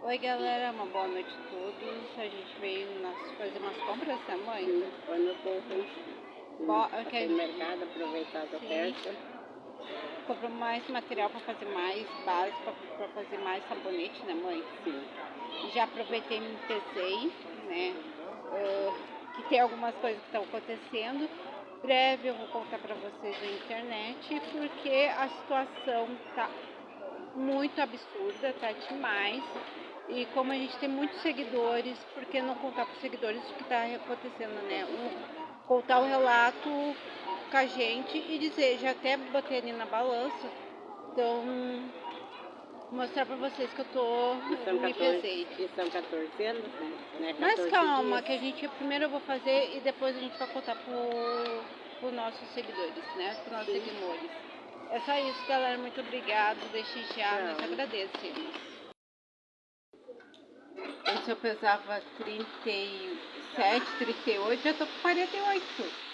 Oi galera, uma boa noite a todos. A gente veio fazer umas compras, né mãe? Foi no povo, Okay. no mercado, aproveitar a oferta. Comprou mais material para fazer mais base, para fazer mais sabonete, né mãe? Sim. Já aproveitei e me pesei, né? Que tem algumas coisas que estão acontecendo. Breve eu vou contar para vocês na internet, porque a situação tá muito absurda, tá demais. E como a gente tem muitos seguidores, por que não contar para os seguidores o que está acontecendo, né? Contar o relato com a gente e dizer, já até botei ali na balança, então mostrar para vocês que eu tô me pesei. E são 14 anos, né? Mas calma, que a gente primeiro eu vou fazer e depois a gente vai contar pro nossos seguidores, né? Para nossos seguidores. É só isso, galera. Muito obrigado. Desde já, nós agradecemos. Se eu pesava 37, 38, já tô com 48.